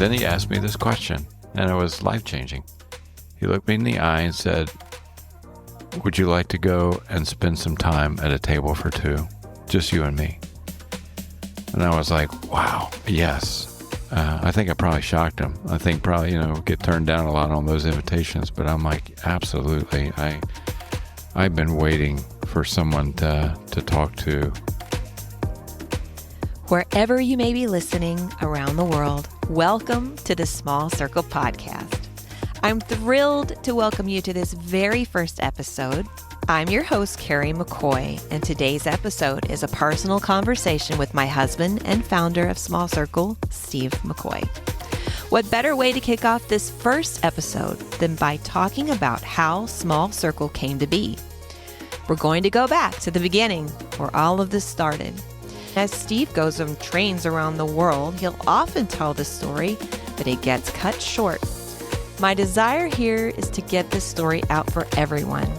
then he asked me this question, and it was life-changing. He looked me in the eye and said, "Would you like to go and spend some time at a table for two, just you and me?" And I was like, wow, yes. I think I probably shocked him. I think probably, get turned down a lot on those invitations, but I'm like, absolutely. I've been waiting for someone to talk to. Wherever you may be listening around the world, welcome to the SmallCircle Podcast. I'm thrilled to welcome you to this very first episode. I'm your host, Carrie McCoy, and today's episode is a personal conversation with my husband and founder of SmallCircle, Steve McCoy. What better way to kick off this first episode than by talking about how SmallCircle came to be? We're going to go back to the beginning where all of this started. As Steve goes on trains around the world, he'll often tell the story, but it gets cut short. My desire here is to get this story out for everyone,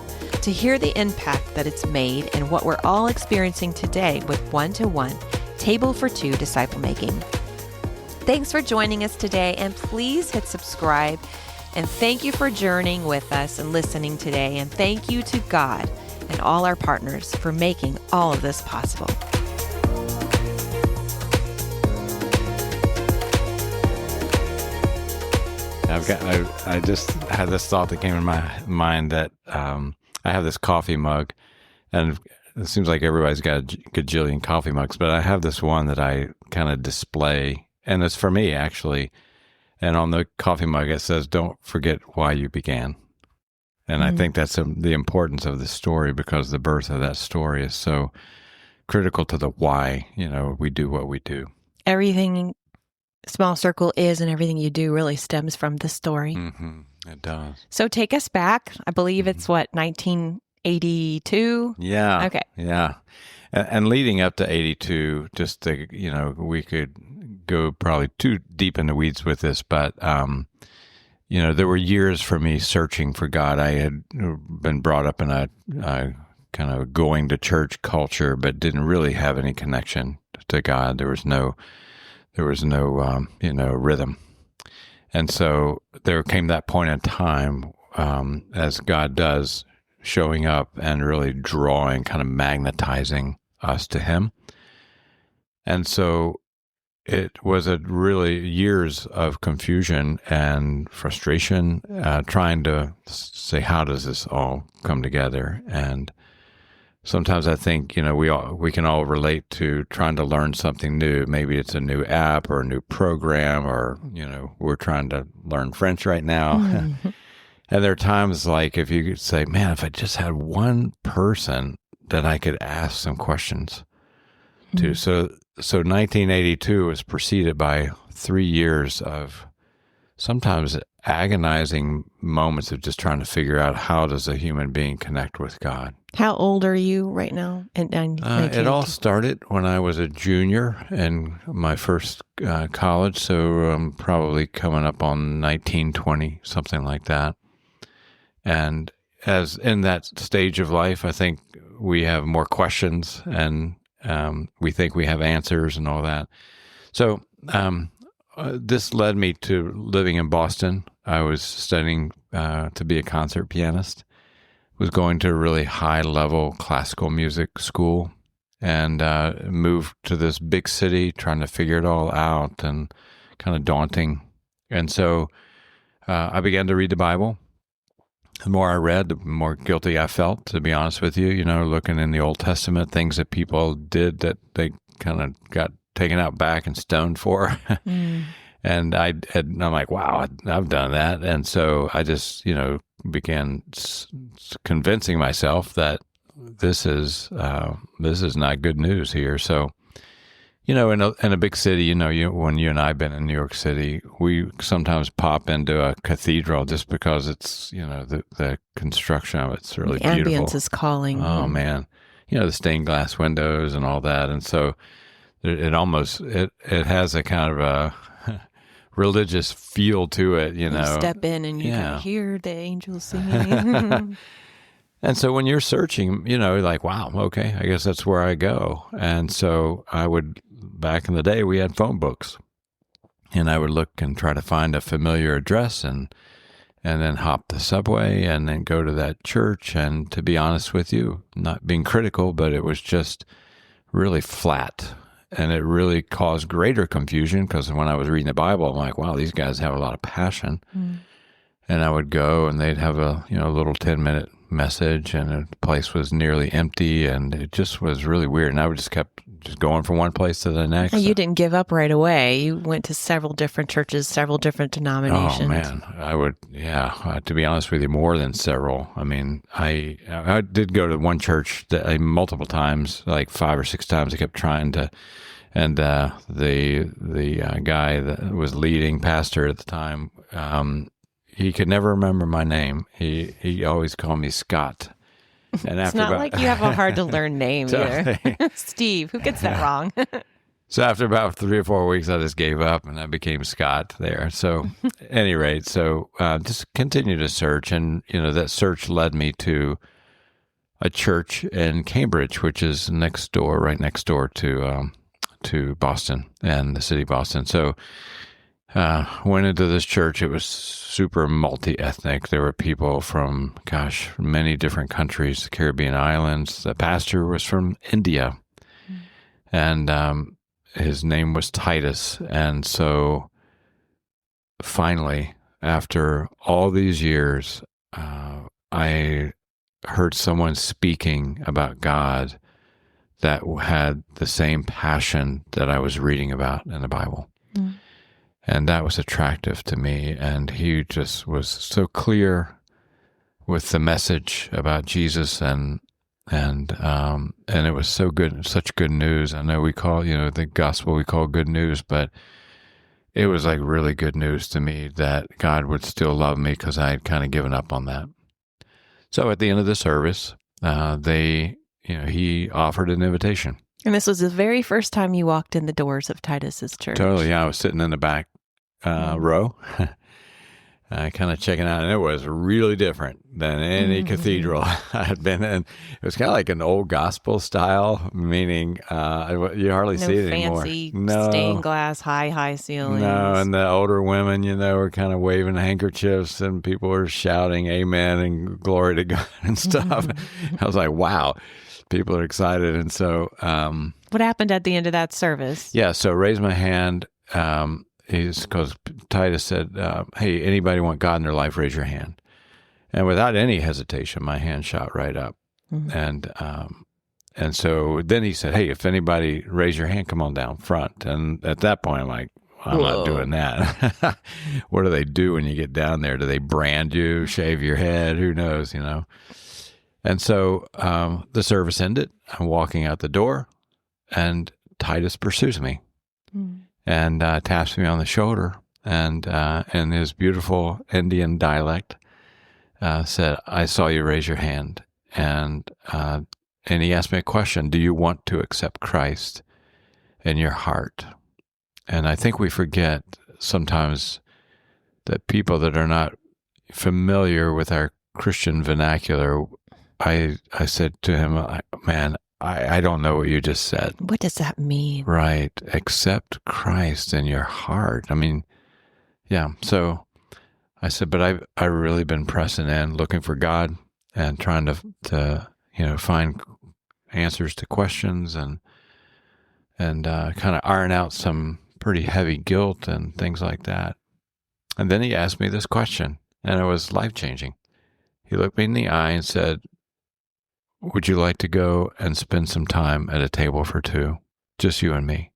to hear the impact that it's made and what we're all experiencing today with one-to-one, table for two disciple making. Thanks for joining us today, and please hit subscribe. And thank you for journeying with us and listening today. And thank you to God and all our partners for making all of this possible. I just had this thought that came in my mind that I have this coffee mug, and it seems like everybody's got a gajillion coffee mugs, but I have this one that I kind of display, and it's for me, actually. And on the coffee mug, it says, "Don't forget why you began." And I think that's the importance of this story, because the birth of that story is so critical to the why, we do what we do. Everything SmallCircle is and everything you do really stems from the story. Mm-hmm. It does. So take us back. I believe it's 1982? Yeah. Okay. Yeah. And leading up to 82, just to, we could go probably too deep in the weeds with this, but, there were years for me searching for God. I had been brought up in a kind of going to church culture, but didn't really have any connection to God. There was no rhythm. And so there came that point in time, as God does, showing up and really drawing, kind of magnetizing us to Him. And so it was really years of confusion and frustration, trying to say, how does this all come together? And sometimes I think, we can all relate to trying to learn something new. Maybe it's a new app or a new program, or, we're trying to learn French right now. Mm-hmm. And there are times like, if you could say, man, if I just had one person that I could ask some questions to. So 1982 was preceded by 3 years of sometimes agonizing moments of just trying to figure out, how does a human being connect with God? How old are you right now? It all started when I was a junior in my first college, so I'm probably coming up on 19, 20, something like that. And as in that stage of life, I think we have more questions, and we think we have answers and all that. So this led me to living in Boston. I was studying to be a concert pianist, was going to a really high-level classical music school, and moved to this big city, trying to figure it all out, and kind of daunting. And so I began to read the Bible. The more I read, the more guilty I felt, to be honest with you, looking in the Old Testament, things that people did that they kind of got taken out back and stoned for. And I'm like, wow, I've done that. And so I just, began convincing myself that this is not good news here. So, in a big city, when you and I have been in New York City, we sometimes pop into a cathedral just because it's, the construction of it's really the beautiful. Ambience is calling. Oh man, the stained glass windows and all that, and so it almost has a kind of a religious feel to it. You step in and you can hear the angels singing. And so when you're searching, you're like, wow, okay, I guess that's where I go. And so back in the day, we had phone books. And I would look and try to find a familiar address and then hop the subway and then go to that church. And to be honest with you, not being critical, but it was just really flat. And it really caused greater confusion because when I was reading the Bible, I'm like, wow, these guys have a lot of passion. Mm. And I would go and they'd have a little 10-minute message and the place was nearly empty and it just was really weird. And I would just kept going from one place to the next. You didn't give up right away. You went to several different churches, several different denominations. Oh man, I would, to be honest with you, more than several. I mean, I did go to one church that multiple times, like 5 or 6 times. I kept trying to, and the guy that was leading pastor at the time, he could never remember my name. He always called me Scott. And it's not like you have a hard-to-learn name either. Steve, who gets that wrong? So after about 3 or 4 weeks, I just gave up and I became Scott there. So at any rate, just continue to search. And, that search led me to a church in Cambridge, which is right next door to Boston and the city of Boston. So went into this church. It was super multi-ethnic. There were people from, many different countries, the Caribbean islands. The pastor was from India, and his name was Titus. And so finally, after all these years, I heard someone speaking about God that had the same passion that I was reading about in the Bible. Mm. And that was attractive to me. And he just was so clear with the message about Jesus, and it was so good, such good news. I know we call, the gospel we call good news, but it was like really good news to me that God would still love me because I had kind of given up on that. So at the end of the service, he offered an invitation. And this was the very first time you walked in the doors of Titus's church. Totally, yeah. I was sitting in the back row, kind of checking out, and it was really different than any cathedral I had been in. It was kind of like an old gospel style, meaning you hardly see it anymore. No stained glass, high ceilings. No, and the older women, were kind of waving handkerchiefs, and people were shouting amen and glory to God and stuff. I was like, wow. People are excited. And so... what happened at the end of that service? Yeah, so raise my hand. Because Titus said, hey, anybody want God in their life, raise your hand. And without any hesitation, my hand shot right up. Mm-hmm. And so then he said, hey, if anybody raise your hand, come on down front. And at that point, I'm like, I'm not doing that. What do they do when you get down there? Do they brand you, shave your head? Who knows, And so the service ended. I'm walking out the door, and Titus pursues me and taps me on the shoulder, and in his beautiful Indian dialect said, I saw you raise your hand. And he asked me a question, do you want to accept Christ in your heart? And I think we forget sometimes that people that are not familiar with our Christian vernacular, I said to him, man, I don't know what you just said. What does that mean? Right. Accept Christ in your heart. I mean, yeah. So I said, but I've really been pressing in, looking for God and trying to find answers to questions and kind of iron out some pretty heavy guilt and things like that. And then he asked me this question, and it was life-changing. He looked me in the eye and said, would you like to go and spend some time at a table for two, just you and me?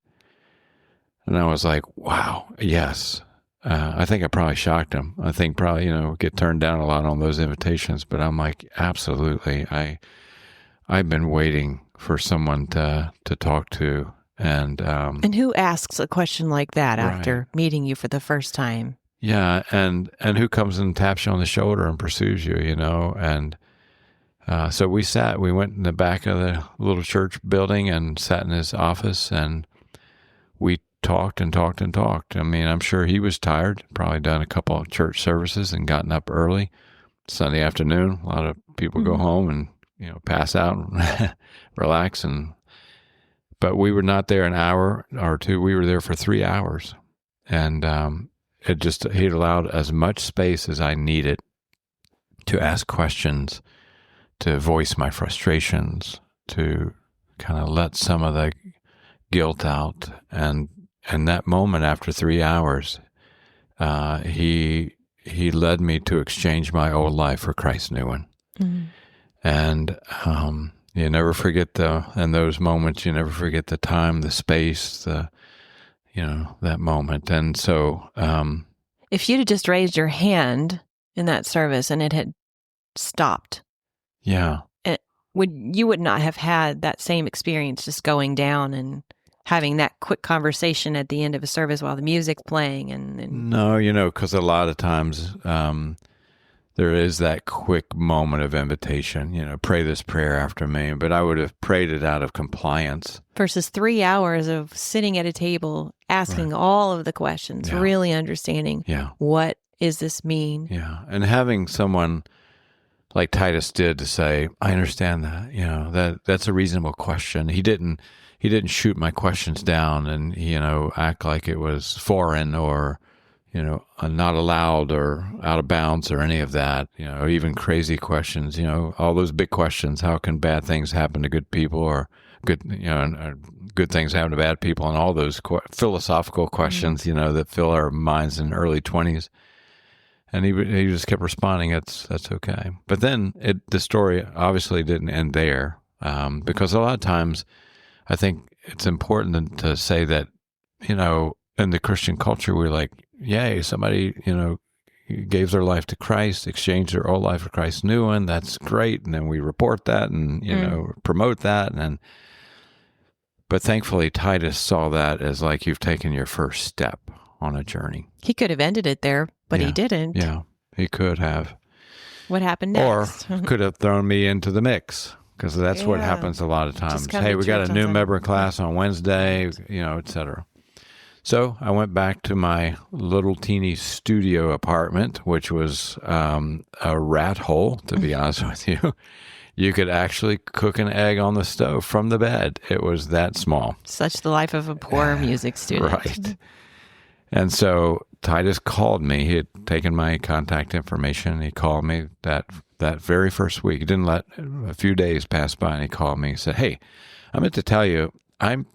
And I was like, wow, yes. I think I probably shocked him. I think probably, get turned down a lot on those invitations, but I'm like, absolutely. I've been waiting for someone to talk to. And who asks a question like that after meeting you for the first time? Yeah. And who comes and taps you on the shoulder and pursues you, and so we went in the back of the little church building and sat in his office, and we talked and talked and talked. I mean, I'm sure he was tired, probably done a couple of church services and gotten up early. Sunday afternoon, a lot of people go home and, pass out and relax. But we were not there an hour or two. We were there for 3 hours. And he allowed as much space as I needed to ask questions, to voice my frustrations, to kind of let some of the guilt out. And that moment after 3 hours, he led me to exchange my old life for Christ's new one. Mm-hmm. And you never forget in those moments, you never forget the time, the space, that moment. And so, if you'd have just raised your hand in that service and it had stopped, yeah, you would not have had that same experience just going down and having that quick conversation at the end of a service while the music's playing. And no, because a lot of times there is that quick moment of invitation, pray this prayer after me, but I would have prayed it out of compliance. Versus 3 hours of sitting at a table, asking all of the questions, really understanding what does this mean? Yeah, and having someone like Titus did to say, I understand that, that's a reasonable question. He didn't shoot my questions down and, act like it was foreign or, not allowed or out of bounds or any of that, even crazy questions, all those big questions. How can bad things happen to good people or good things happen to bad people? And all those philosophical questions, that fill our minds in early 20s. And he just kept responding, that's okay. But then the story obviously didn't end there, because a lot of times I think it's important to say that, in the Christian culture, we're like, yay, somebody, gave their life to Christ, exchanged their old life for Christ's new one. That's great. And then we report that and, promote that. But thankfully, Titus saw that as like you've taken your first step on a journey. He could have ended it there, but he didn't. Yeah, he could have. What happened next? Or could have thrown me into the mix, because that's what happens a lot of times. Hey, we got a new member class on Wednesday, et cetera. So I went back to my little teeny studio apartment, which was a rat hole, to be honest with you. You could actually cook an egg on the stove from the bed. It was that small. Such the life of a poor music student. Right. And so Titus called me. He had taken my contact information. He called me that very first week. He didn't let a few days pass by, and he called me. He said, hey, I meant to tell you, I'm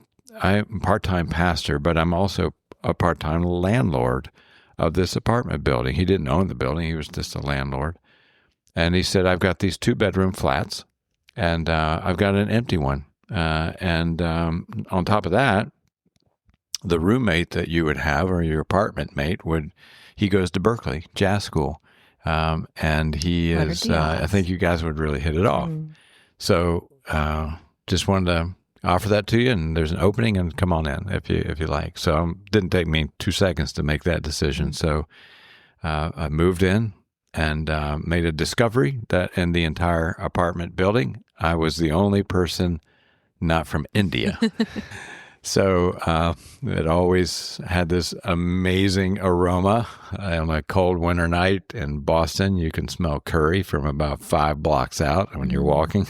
a part-time pastor, but I'm also a part-time landlord of this apartment building. He didn't own the building. He was just a landlord. And he said, I've got these 2-bedroom flats, and I've got an empty one. And on top of that, the roommate that you would have, or your apartment mate, he goes to Berkeley Jazz School. And he is, I think you guys would really hit it off. So just wanted to offer that to you, and there's an opening, and come on in if you like. So it didn't take me 2 seconds to make that decision. So I moved in and made a discovery that in the entire apartment building, I was the only person not from India. So it always had this amazing aroma. On a cold winter night in Boston, you can smell curry from about 5 blocks out when you're walking.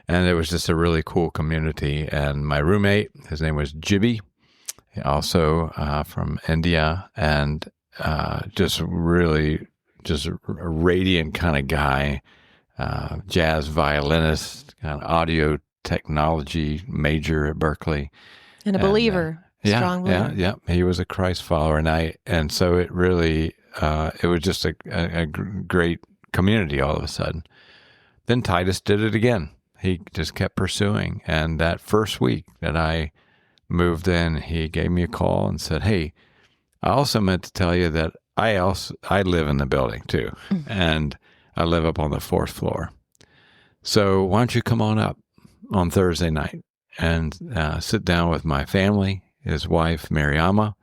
And it was just a really cool community. And my roommate, his name was Jibby, also from India, and just a radiant kind of guy, jazz violinist, kind of audio technology major at Berkeley. And a believer, strong believer. Yeah. He was a Christ follower. And so it really, it was just a great community all of a sudden. Then Titus did it again. He just kept pursuing. And that first week that I moved in, he gave me a call and said, hey, I also meant to tell you that I live in the building too. And I live up on the 4th floor. So why don't you come on up on Thursday night and sit down with my family, his wife, Mariama,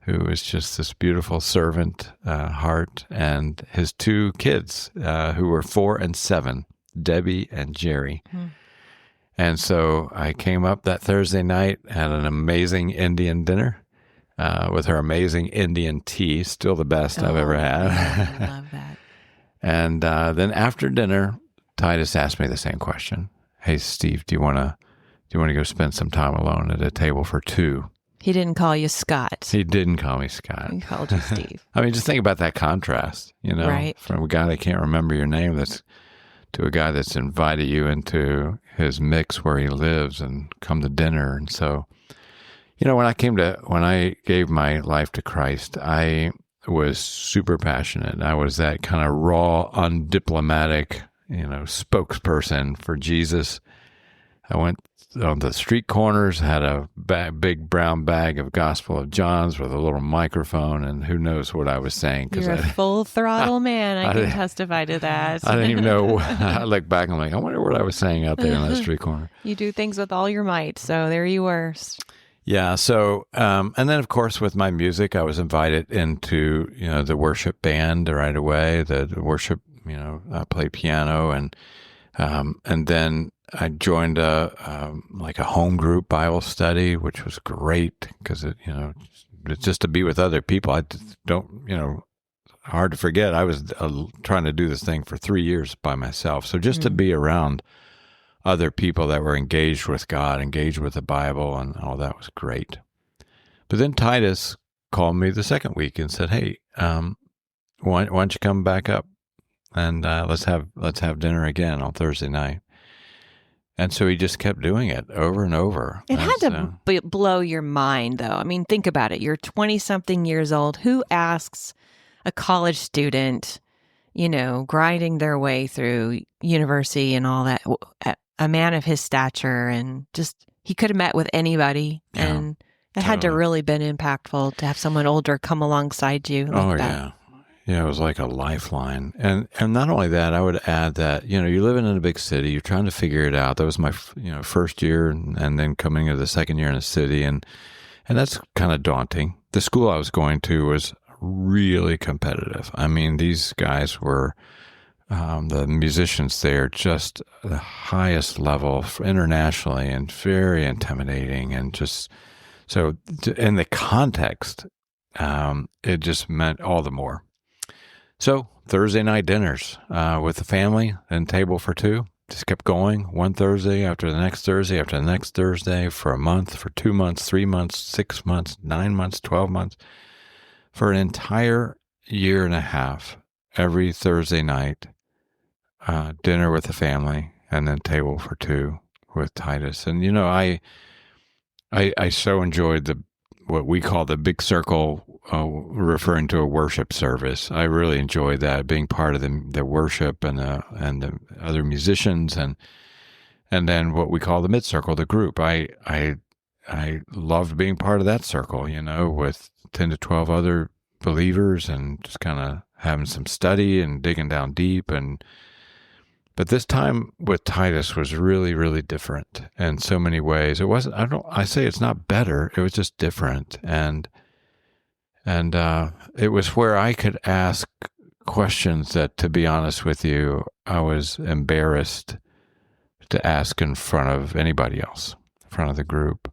who is just this beautiful servant heart, and his 2 kids, who were 4 and 7, Debbie and Jerry. And so I came up that Thursday night, had an amazing Indian dinner with her amazing Indian tea, still the best I've ever had. I love that. And then after dinner, Titus asked me the same question. Hey, Steve, do you want to go spend some time alone at a table for 2? He didn't call you Scott. He didn't call me Scott. He called you Steve. I mean, just think about that contrast, Right. from a guy that can't remember your name to a guy that's invited you into his mix where he lives and come to dinner. And so, when I gave my life to Christ, I was super passionate. I was that kind of raw, undiplomatic, spokesperson for Jesus. I went on the street corners, had a big brown bag of Gospel of John's with a little microphone, and who knows what I was saying. You're a full throttle man. I can testify to that. I didn't even know. I look back and I'm like, I wonder what I was saying out there in that street corner. You do things with all your might, so there you were. Yeah. So, and then of course with my music, I was invited into, the worship band right away, the worship, I played piano and then I joined a home group Bible study, which was great because it's just to be with other people. I don't, hard to forget. I was trying to do this thing for 3 years by myself. So just to be around other people that were engaged with God, engaged with the Bible, and all that was great. But then Titus called me the second week and said, "Hey, why don't you come back up and let's have dinner again on Thursday night?" And so he just kept doing it over and over. It had to blow your mind, though. I mean, think about it. You're 20-something years old. Who asks a college student, grinding their way through university and all that, a man of his stature, and just he could have met with anybody, and it had to really been impactful to have someone older come alongside you like that. Yeah, it was like a lifeline. And not only that, I would add that, you're living in a big city, you're trying to figure it out. That was my, first year and then coming into the second year in a city. And that's kind of daunting. The school I was going to was really competitive. I mean, these guys were, the musicians there, just the highest level internationally and very intimidating. And just, so in the context, it just meant all the more. So Thursday night dinners with the family and table for two. Just kept going, one Thursday after the next Thursday after the next Thursday for a month, for 2 months, 3 months, 6 months, 9 months, 12 months. For an entire year and a half, every Thursday night, dinner with the family and then table for two with Titus. And, I so enjoyed what we call the big circle, referring to a worship service. I really enjoyed that, being part of the worship and the other musicians, and then what we call the mid circle, the group. I loved being part of that circle, with 10 to 12 other believers, and just kind of having some study and digging down deep. But this time with Titus was really, really different in so many ways. It wasn't, I say it's not better. It was just different. And it was where I could ask questions that, to be honest with you, I was embarrassed to ask in front of anybody else, in front of the group.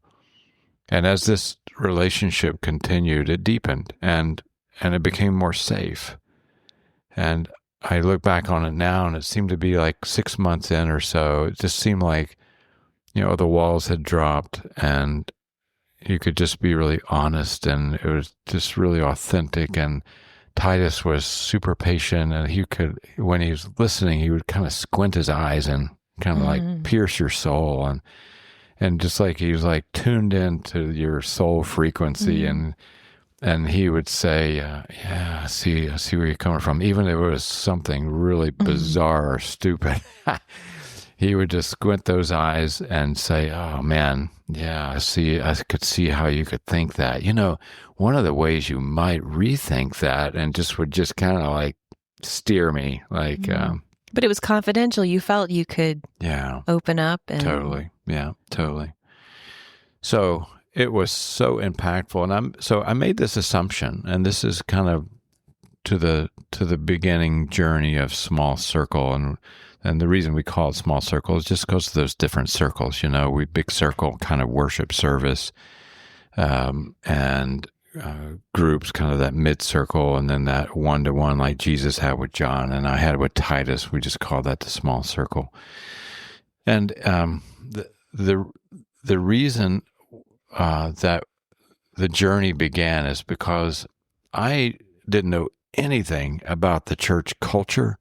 And as this relationship continued, it deepened and it became more safe. And I look back on it now, and it seemed to be like 6 months in or so. It just seemed like, the walls had dropped, and you could just be really honest, and it was just really authentic. And Titus was super patient, and when he was listening, he would kind of squint his eyes and kind of like pierce your soul, and just like he was like tuned into your soul frequency, and he would say, I see where you're coming from. Even if it was something really bizarre or stupid, he would just squint those eyes and say, "Oh man, yeah, I could see how you could think that. One of the ways you might rethink that," and would kind of like steer me, like. But it was confidential. You felt you could open up. And... Totally. Yeah, totally. So it was so impactful. And I made this assumption, and this is kind of to the beginning journey of Small Circle. And the reason we call it Small Circle is just because of those different circles. We big circle kind of worship service, and groups, kind of that mid circle, and then that one-to-one like Jesus had with John and I had with Titus. We just call that the Small Circle. And the reason that the journey began is because I didn't know anything about the church culture.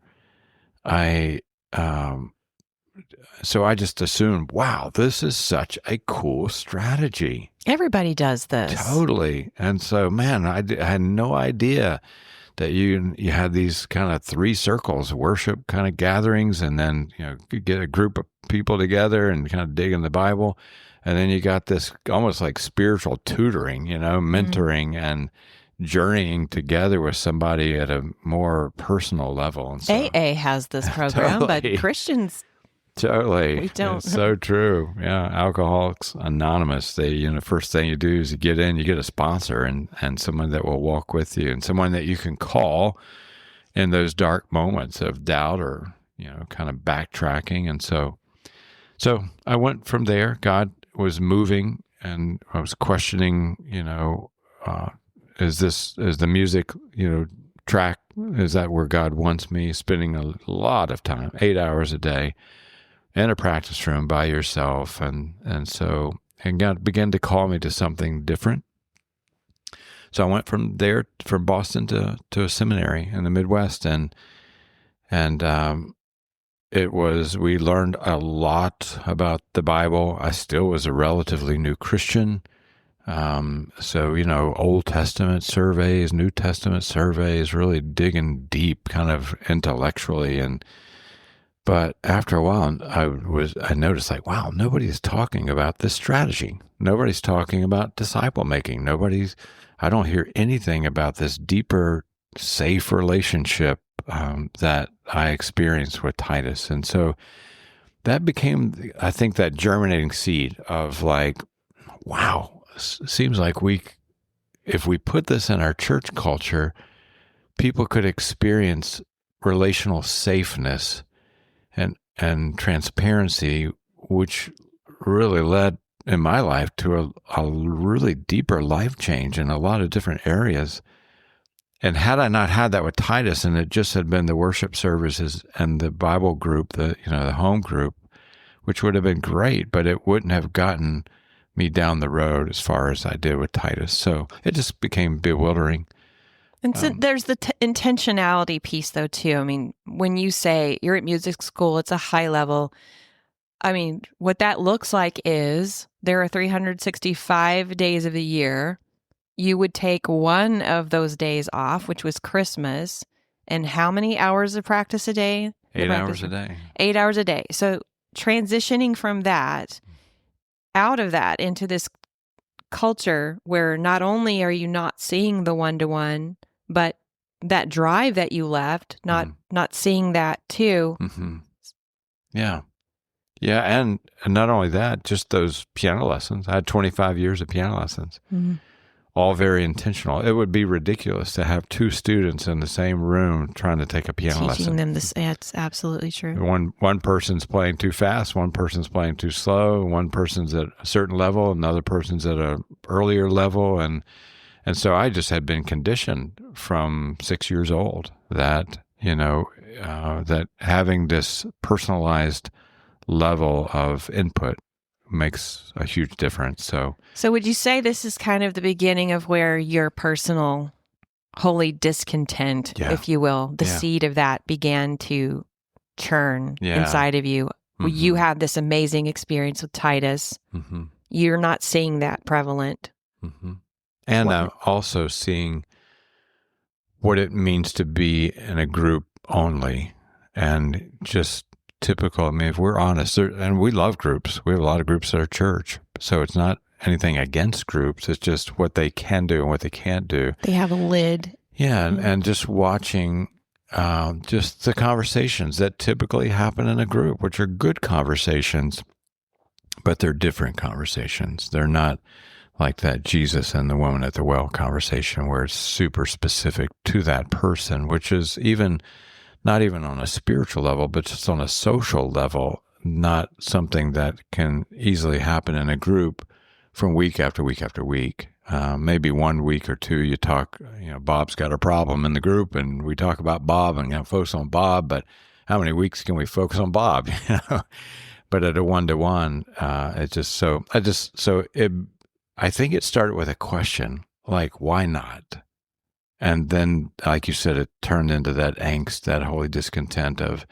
So I just assumed, wow, this is such a cool strategy. Everybody does this. Totally. And so, man, I had no idea that you had these kind of 3 circles, worship kind of gatherings, and then, you get a group of people together and kind of dig in the Bible. And then you got this almost like spiritual tutoring, mentoring and journeying together with somebody at a more personal level. And so, AA has this program, Totally. but Christians, totally. we don't. It's so true. Yeah. Alcoholics Anonymous. First thing you do is you get a sponsor and someone that will walk with you and someone that you can call in those dark moments of doubt or, kind of backtracking. And so I went from there. God was moving and I was questioning, is the music, track, is that where God wants me? Spending a lot of time, 8 hours a day in a practice room by yourself. And God began to call me to something different. So I went from Boston to a seminary in the Midwest. And we learned a lot about the Bible. I still was a relatively new Christian. So, Old Testament surveys, New Testament surveys, really digging deep kind of intellectually. But after a while, I noticed like, wow, nobody's talking about this strategy. Nobody's talking about disciple making. I don't hear anything about this deeper, safe relationship, that I experienced with Titus. And so that became, I think, that germinating seed of like, wow, seems like if we put this in our church culture, people could experience relational safeness and transparency, which really led in my life to a really deeper life change in a lot of different areas. And had I not had that with Titus, and it just had been the worship services and the Bible group, the home group, which would have been great, but it wouldn't have gotten me down the road as far as I did with Titus. So it just became bewildering. And so there's the intentionality piece, though, too. I mean, when you say you're at music school, it's a high level. I mean, what that looks like is there are 365 days of the year. You would take one of those days off, which was Christmas. And how many hours of practice a day? 8 hours a day. 8 hours a day. So transitioning from that, out of that, into this culture where not only are you not seeing the one-to-one, but that drive that you left, not seeing that too. Mm-hmm. Yeah. Yeah, and not only that, just those piano lessons. I had 25 years of piano lessons, all very intentional. It would be ridiculous to have 2 students in the same room trying to take a piano lesson. Teaching them this, it's absolutely true. One person's playing too fast, one person's playing too slow, one person's at a certain level, another person's at a earlier level, and so I just had been conditioned from 6 years old that that having this personalized level of input makes a huge difference. So would you say this is kind of the beginning of where your personal holy discontent, if you will, the seed of that began to churn inside of you? Mm-hmm. You had this amazing experience with Titus. Mm-hmm. You're not seeing that prevalent. Mm-hmm. And I'm also seeing what it means to be in a group only, and just typical. I mean, if we're honest, and we love groups. We have a lot of groups at our church. So it's not anything against groups. It's just what they can do and what they can't do. They have a lid. Yeah, and just watching just the conversations that typically happen in a group, which are good conversations, but they're different conversations. They're not like that Jesus and the woman at the well conversation where it's super specific to that person, which is not even on a spiritual level, but just on a social level, not something that can easily happen in a group from week after week after week. Maybe 1 week or 2, you talk, Bob's got a problem in the group and we talk about Bob and focus on Bob, but how many weeks can we focus on Bob? But at a one-to-one, I think it started with a question, like, why not? And then, like you said, it turned into that angst, that holy discontent of,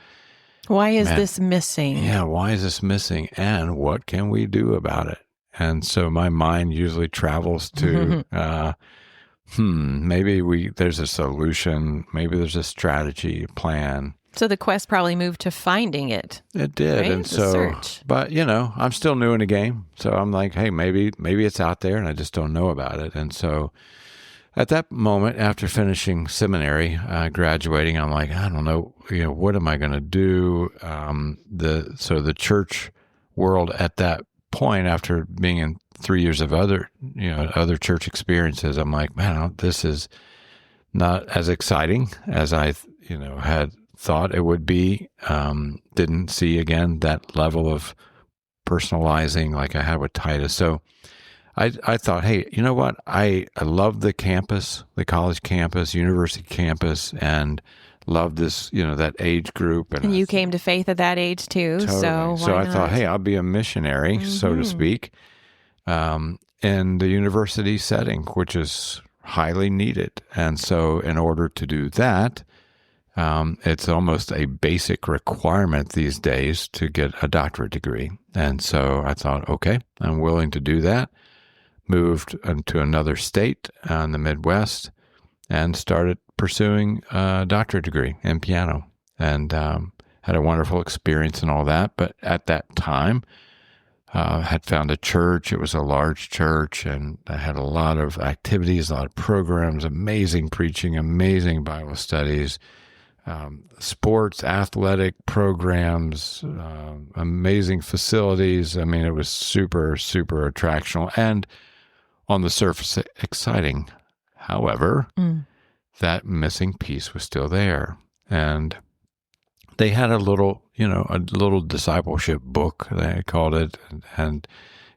why is this missing? Yeah, why is this missing? And what can we do about it? And so my mind usually travels to, maybe there's a solution, maybe there's a strategy, plan. So the quest probably moved to finding it. It did. Right? And The so, search. but I'm still new in the game. So I'm like, hey, maybe it's out there and I just don't know about it. And so at that moment, after finishing seminary, graduating, I'm like, I don't know, what am I going to do? The church world at that point, after being in 3 years of other church experiences, I'm like, man, this is not as exciting as I, had thought it would be. Didn't see again that level of personalizing like I had with Titus. So I thought, hey, you know what? I love the campus, the college campus, university campus, and love this, that age group. And you came to faith at that age too. Totally. So I thought, hey, I'll be a missionary, so to speak, in the university setting, which is highly needed. And so in order to do that, it's almost a basic requirement these days to get a doctorate degree. And so I thought, okay, I'm willing to do that. Moved to another state in the Midwest and started pursuing a doctorate degree in piano, and had a wonderful experience and all that. But at that time, had found a church. It was a large church, and I had a lot of activities, a lot of programs, amazing preaching, amazing Bible studies, sports, athletic programs, amazing facilities. I mean, it was super, super attractional and on the surface exciting. However, that missing piece was still there. And they had a little discipleship book, they called it, and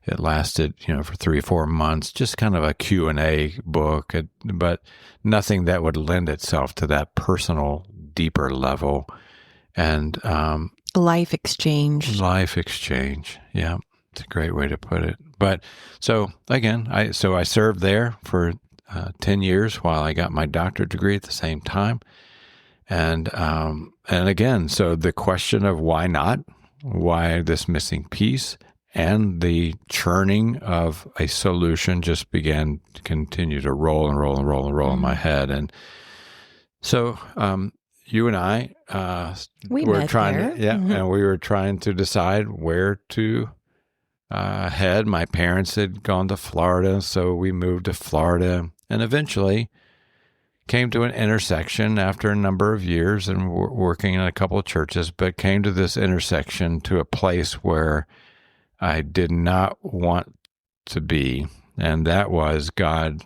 it lasted, for 3 or 4 months, just kind of a Q&A book, but nothing that would lend itself to that personal, deeper level. And life exchange. Yeah, it's a great way to put it. But so again, I served there for 10 years while I got my doctorate degree at the same time. And again, so the question of why not, why this missing piece, and the churning of a solution just began to continue to roll in my head. And so you and I were trying to, and we were trying to decide where to head. My parents had gone to Florida, so we moved to Florida, and eventually came to an intersection after a number of years and working in a couple of churches, but came to this intersection, to a place where I did not want to be, and that was God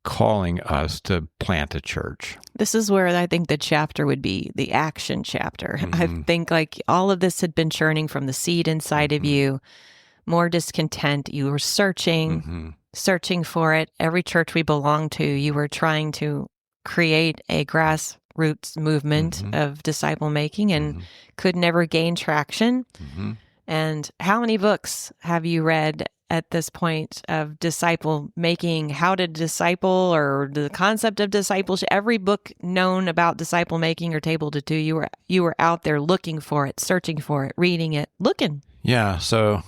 calling us to plant a church. This is where I think the chapter would be the action chapter. I think like all of this had been churning from the seed inside of you, more discontent. You were searching for it. Every church we belonged to, you were trying to create a grassroots movement of disciple making and could never gain traction. And how many books have you read at this point of disciple making, how to disciple, or the concept of discipleship? Every book known about disciple making or table to two, you were out there looking for it, searching for it, reading it, looking. Yeah, so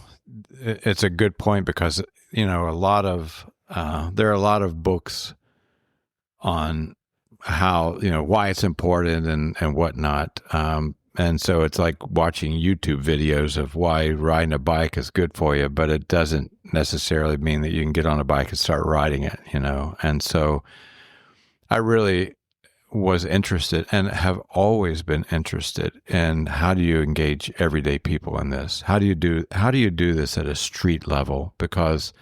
it's a good point because there are a lot of books on how why it's important and whatnot. And so it's like watching YouTube videos of why riding a bike is good for you, but it doesn't necessarily mean that you can get on a bike and start riding it, And so I really was interested and have always been interested in how do you engage everyday people in this? How do you do this at a street level? Because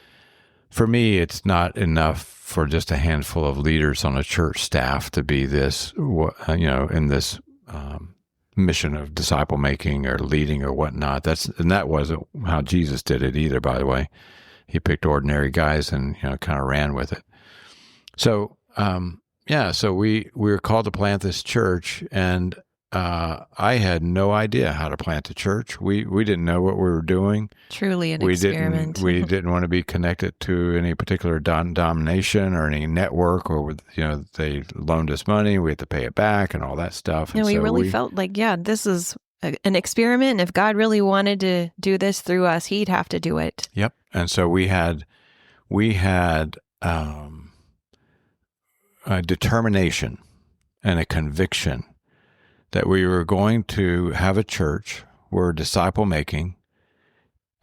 for me, it's not enough for just a handful of leaders on a church staff to be this, in this mission of disciple making or leading or whatnot. That wasn't how Jesus did it either, by the way. He picked ordinary guys and kind of ran with it. So so we were called to plant this church, and I had no idea how to plant a church. We didn't know what we were doing. Truly an experiment. We didn't want to be connected to any particular denomination or any network, or they loaned us money, we had to pay it back and all that stuff. No, and we so really felt like, this is an experiment. And if God really wanted to do this through us, He'd have to do it. Yep. And so we had a determination and a conviction that we were going to have a church where disciple making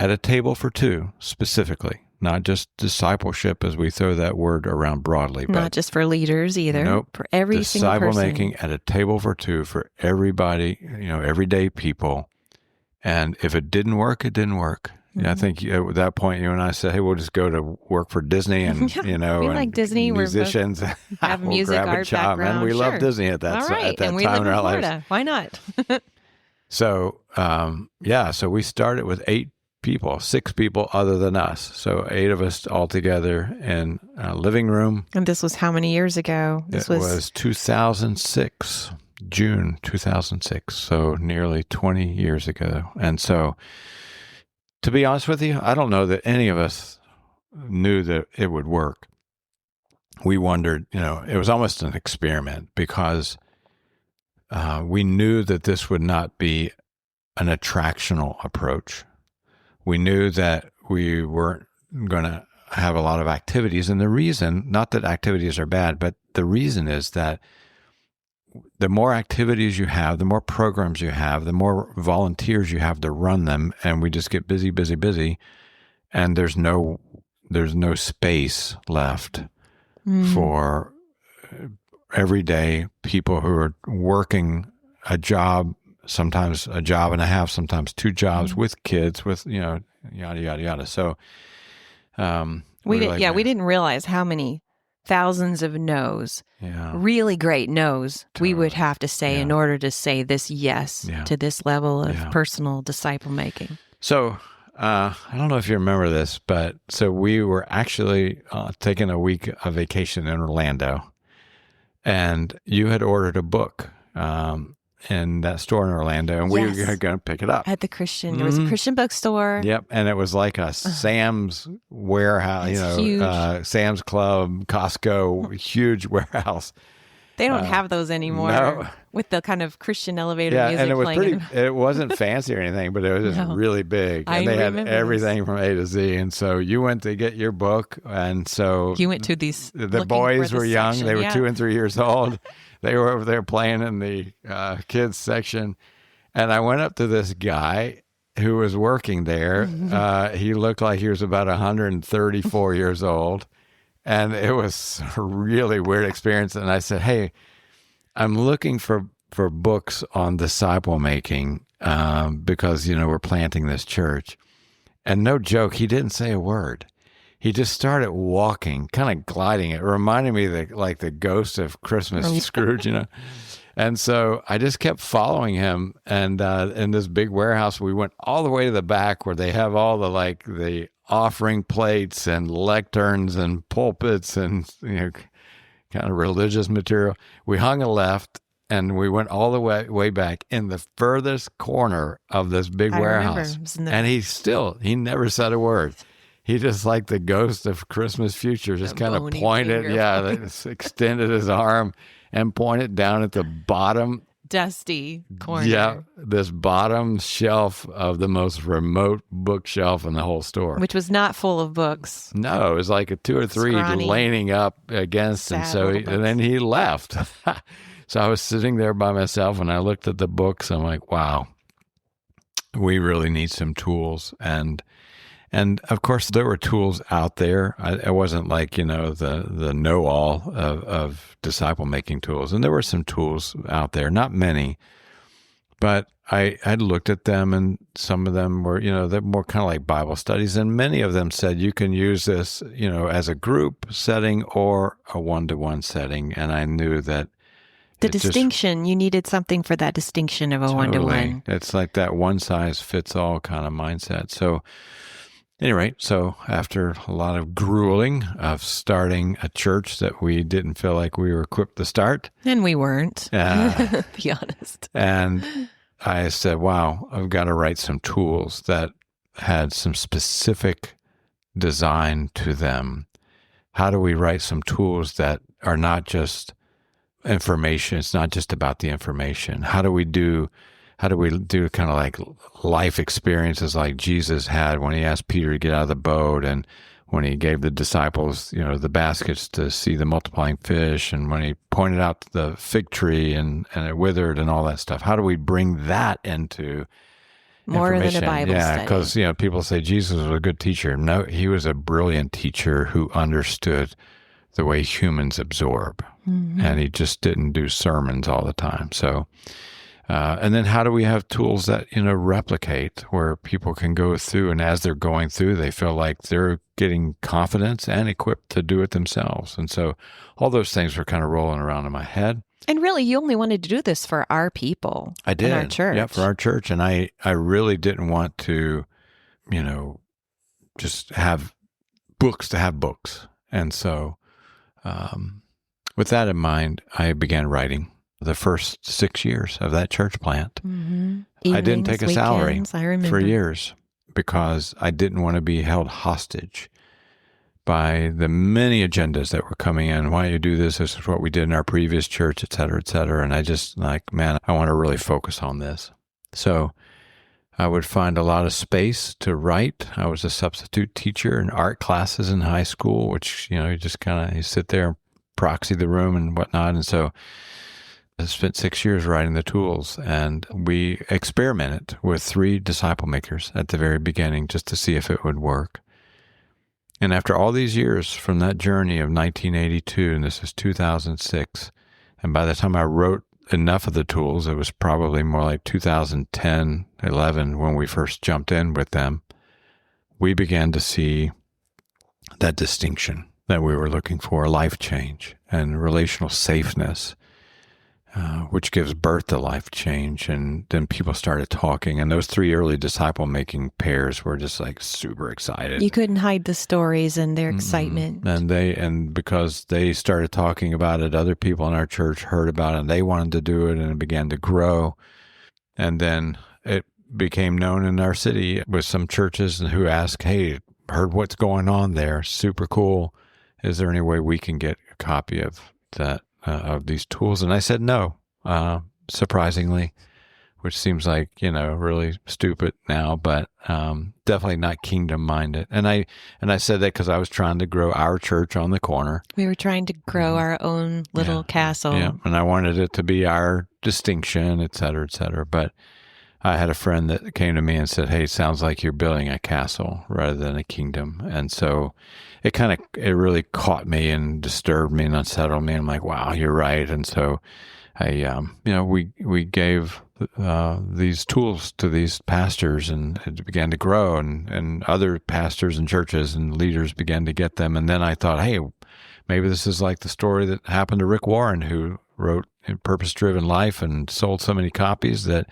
at a table for two, specifically, not just discipleship as we throw that word around broadly. Not just for leaders either. Nope. For every single person. Disciple making at a table for two for everybody, everyday people. And if it didn't work, it didn't work. Mm-hmm. I think at that point, you and I said, hey, we'll just go to work for Disney and, we and like Disney. musicians. We have music, grab art a job. background. And we love Disney at that, All right. at that and we time live in our Florida. lives. Why not? So, so we started with 8 people, 6 people other than us. So 8 of us all together in a living room. And this was how many years ago? It was 2006, June 2006. So nearly 20 years ago. And so, to be honest with you, I don't know that any of us knew that it would work. We wondered, it was almost an experiment because we knew that this would not be an attractional approach. We knew that we weren't going to have a lot of activities. And the reason, not that activities are bad, but the reason is that the more activities you have, the more programs you have, the more volunteers you have to run them, and we just get busy, busy, busy, and there's no space left for everyday people who are working a job, sometimes a job and a half, sometimes 2 jobs with kids, with yada yada yada. So we didn't realize how many thousands of no's, really great no's, we would have to say in order to say this yes to this level of personal disciple making. So I don't know if you remember this, but so we were actually taking a week of vacation in Orlando, and you had ordered a book in that store in Orlando, and we were going to pick it up. At the Christian, there was a Christian bookstore. Yep, and it was like a Sam's warehouse, Sam's Club, Costco, huge warehouse. They don't have those anymore with the kind of Christian elevator music and it was playing. it wasn't fancy or anything, but it was just really big. And they had everything from A to Z. And so you went to get your book, and so you went to these. The boys were young; section. They were 2 and 3 years old. They were over there playing in the kids section, and I went up to this guy who was working there. He looked like he was about 134 years old. And it was a really weird experience. And I said, hey, I'm looking for books on disciple making because, we're planting this church. And no joke, he didn't say a word. He just started walking, kind of gliding. It reminded me of the ghost of Christmas Scrooge, And so I just kept following him. And in this big warehouse, we went all the way to the back where they have all the offering plates and lecterns and pulpits and kind of religious material. We hung a left and we went all the way back in the furthest corner of this big warehouse. And he never said a word. He just, like the ghost of Christmas future, just kind of pointed, extended his arm and pointed down at the bottom dusty corner. Yeah, this bottom shelf of the most remote bookshelf in the whole store. Which was not full of books. No, it was like a 2 or 3 laning up against, and then he left. So I was sitting there by myself, and I looked at the books. I'm like, wow, we really need some tools. And of course, there were tools out there. I wasn't like, the know-all of disciple-making tools. And there were some tools out there, not many. But I looked at them, and some of them were, they're more kind of like Bible studies. And many of them said you can use this, as a group setting or a one-to-one setting. And I knew that the distinction, you needed something for that distinction of a one-to-one. It's like that one-size-fits-all kind of mindset. So Anyway, so after a lot of grueling of starting a church that we didn't feel like we were equipped to start. And we weren't, be honest. And I said, wow, I've got to write some tools that had some specific design to them. How do we write some tools that are not just information? It's not just about the information. How do we do kind of like life experiences like Jesus had when he asked Peter to get out of the boat, and when he gave the disciples, the baskets to see the multiplying fish, and when he pointed out the fig tree and it withered and all that stuff. How do we bring that into more than a Bible study? Because, people say Jesus was a good teacher. No, he was a brilliant teacher who understood the way humans absorb. Mm-hmm. And he just didn't do sermons all the time. So, and then how do we have tools that, replicate, where people can go through, and as they're going through, they feel like they're getting confidence and equipped to do it themselves. And so all those things were kind of rolling around in my head. And really, you only wanted to do this for our people. I did. In our church. Yeah, for our church. And I really didn't want to, just have books to have books. And so with that in mind, I began writing the first 6 years of that church plant. Mm-hmm. I didn't take a salary for years years because I didn't want to be held hostage by the many agendas that were coming in. Why don't you do this? This is what we did in our previous church, et cetera, et cetera. And I just I want to really focus on this. So I would find a lot of space to write. I was a substitute teacher in art classes in high school, which, you just you sit there and proxy the room and whatnot. And so I spent 6 years writing the tools, and we experimented with 3 disciple makers at the very beginning just to see if it would work. And after all these years from that journey of 1982, and this is 2006, and by the time I wrote enough of the tools, it was probably more like 2010, 11 when we first jumped in with them, we began to see that distinction that we were looking for, life change and relational safeness, which gives birth to life change. And then people started talking, and those 3 early disciple-making pairs were just super excited. You couldn't hide the stories and their excitement. And because they started talking about it, other people in our church heard about it, and they wanted to do it, and it began to grow. And then it became known in our city with some churches who asked, hey, heard what's going on there. Super cool. Is there any way we can get a copy of that? Of these tools? And I said no, surprisingly, which seems like, really stupid now, but definitely not kingdom-minded. And I said that because I was trying to grow our church on the corner. We were trying to grow our own little castle. Yeah, and I wanted it to be our distinction, et cetera, et cetera. But I had a friend that came to me and said, hey, it sounds like you're building a castle rather than a kingdom. And so it really caught me and disturbed me and unsettled me. I'm like, wow, you're right. And so we gave these tools to these pastors, and it began to grow, and other pastors and churches and leaders began to get them. And then I thought, hey, maybe this is like the story that happened to Rick Warren, who wrote Purpose-Driven Life and sold so many copies that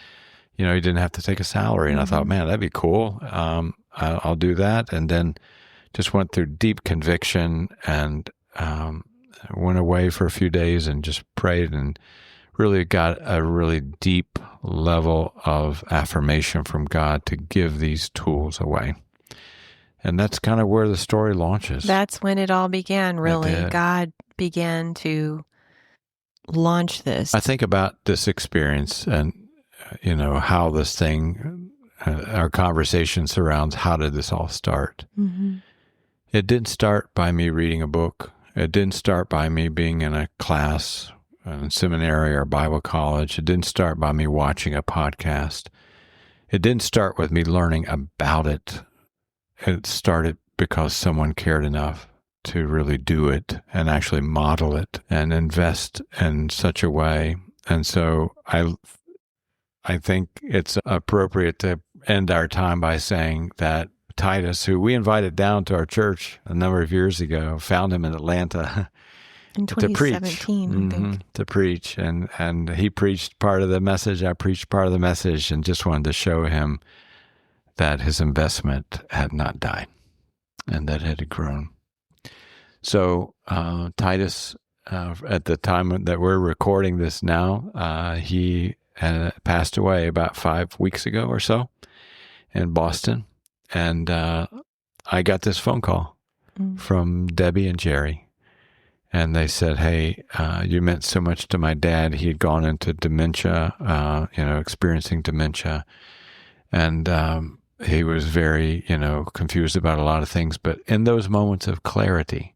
he didn't have to take a salary. And I thought, man, that'd be cool. I'll do that. And then just went through deep conviction and went away for a few days and just prayed and really got a really deep level of affirmation from God to give these tools away. And that's kind of where the story launches. That's when it all began, really. God began to launch this. I think about this experience and how this thing, our conversation surrounds how did this all start. Mm-hmm. It didn't start by me reading a book. It didn't start by me being in a class in seminary or Bible college. It didn't start by me watching a podcast. It didn't start with me learning about it. It started because someone cared enough to really do it and actually model it and invest in such a way. And so I think it's appropriate to end our time by saying that Titus, who we invited down to our church a number of years ago, found him in Atlanta in 2017, to preach. And he preached part of the message. I preached part of the message, and just wanted to show him that his investment had not died. and that it had grown. So Titus, at the time that we're recording this now, he had passed away about 5 weeks ago or so in Boston. And I got this phone call from Debbie and Jerry. And they said, hey, you meant so much to my dad. He had gone into dementia, experiencing dementia. And he was very, confused about a lot of things. But in those moments of clarity,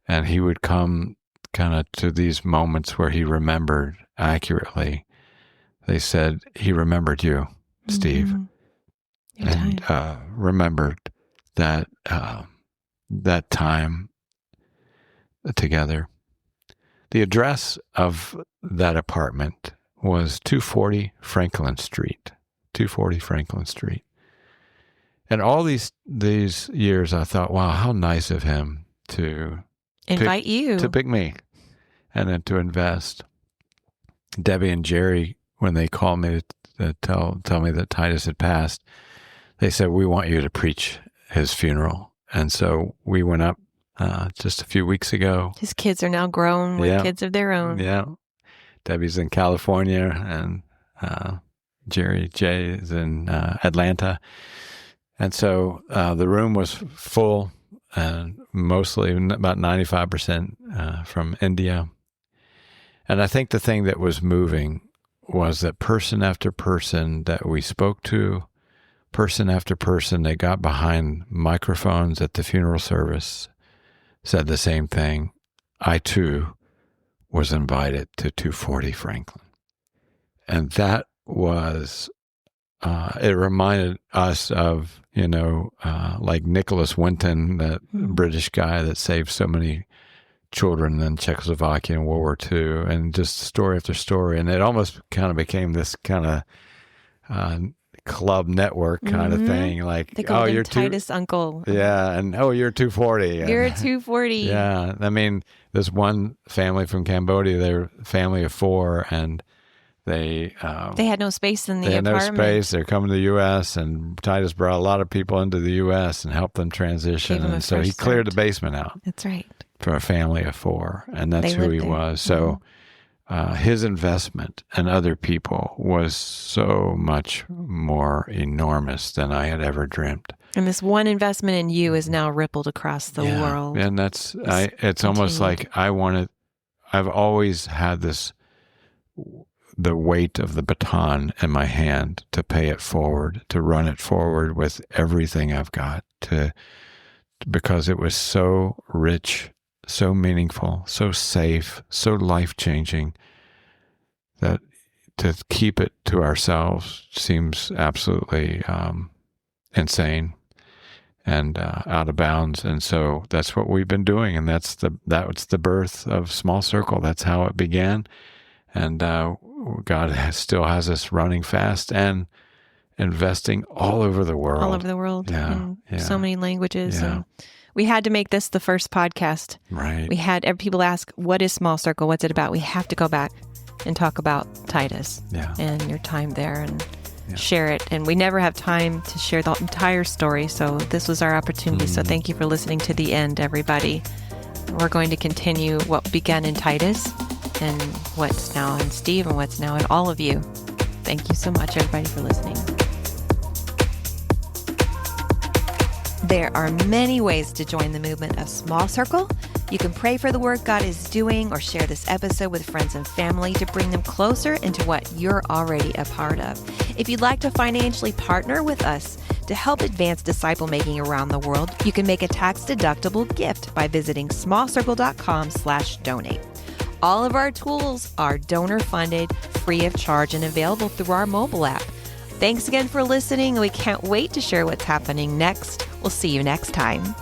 and he would come kind of to these moments where he remembered accurately. They said he remembered you, Steve, and remembered that that time together. The address of that apartment was 240 Franklin Street. 240 Franklin Street. And all these years, I thought, wow, how nice of him to pick me and then to invest. Debbie and Jerry, when they called me to tell me that Titus had passed, they said, we want you to preach his funeral. And so we went up just a few weeks ago. His kids are now grown with kids of their own. Yeah. Debbie's in California, and Jay is in Atlanta. And so the room was full, and mostly about 95% from India. And I think the thing that was moving was that person after person that we spoke to, person after person that got behind microphones at the funeral service, said the same thing. I too was invited to 240 Franklin. And that was, it reminded us of, like Nicholas Winton, that British guy that saved so many children in Czechoslovakia in World War II, and just story after story. And it almost kind of became this kind of club network kind of thing. Like, you're Titus uncle. Yeah. And, you're 240. You're 240. Yeah. I mean, this one family from Cambodia, they're a family of 4, and they had no space in the apartment. They had no space. They're coming to the U.S., and Titus brought a lot of people into the U.S. and helped them transition. And so he cleared the basement out. That's right. For a family of 4, and that's who he was. So his investment in other people was so much more enormous than I had ever dreamt. And this one investment in you is now rippled across the world. And it's almost like I've always had the weight of the baton in my hand to pay it forward, to run it forward with everything I've got, because it was so rich, so meaningful, so safe, so life-changing, that to keep it to ourselves seems absolutely insane and out of bounds. And so that's what we've been doing, and that's the birth of SmallCircle. That's how it began, and God still has us running fast and investing all over the world. All over the world, in so many languages. Yeah. And we had to make this the first podcast. Right. We had people ask, what is SmallCircle? What's it about? We have to go back and talk about Titus and your time there and share it. And we never have time to share the entire story. So this was our opportunity. So thank you for listening to the end, everybody. We're going to continue what began in Titus and what's now in Steve and what's now in all of you. Thank you so much, everybody, for listening. There are many ways to join the movement of SmallCircle. You can pray for the work God is doing or share this episode with friends and family to bring them closer into what you're already a part of. If you'd like to financially partner with us to help advance disciple making around the world, you can make a tax-deductible gift by visiting smallcircle.com/donate. All of our tools are donor-funded, free of charge, and available through our mobile app. Thanks again for listening, and we can't wait to share what's happening next. We'll see you next time.